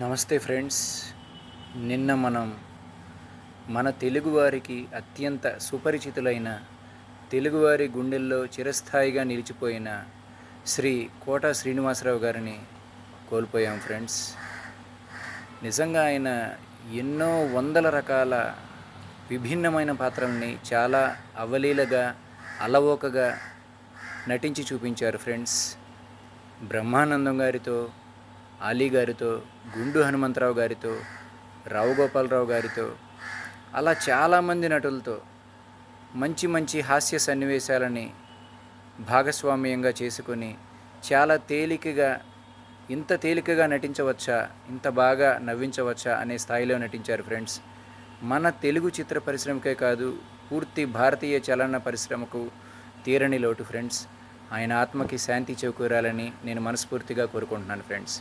నమస్తే ఫ్రెండ్స్. నిన్న మనం మన తెలుగువారికి అత్యంత సుపరిచితులైన, తెలుగువారి గుండెల్లో చిరస్థాయిగా నిలిచిపోయిన శ్రీ కోట శ్రీనివాసరావు గారిని కోల్పోయాం ఫ్రెండ్స్. నిజంగా ఆయన ఎన్నో వందల రకాల విభిన్నమైన పాత్రల్ని చాలా అవలీలగా, అలవోకగా నటించి చూపించారు ఫ్రెండ్స్. బ్రహ్మానందం గారితో, అలీ గారితో, గుండు హనుమంతరావు గారితో, రావు గోపాలరావు గారితో, అలా చాలామంది నటులతో మంచి మంచి హాస్య సన్నివేశాలని భాగస్వామ్యంగా చేసుకొని చాలా తేలికగా, ఇంత తేలికగా నటించవచ్చా, ఇంత బాగా నవ్వించవచ్చా అనే స్థాయిలో నటించారు ఫ్రెండ్స్. మన తెలుగు చిత్ర పరిశ్రమకే కాదు, పూర్తి భారతీయ చలన పరిశ్రమకు తీరని లోటు ఫ్రెండ్స్. ఆయన ఆత్మకి శాంతి చేకూరాలని నేను మనస్ఫూర్తిగా కోరుకుంటున్నాను ఫ్రెండ్స్.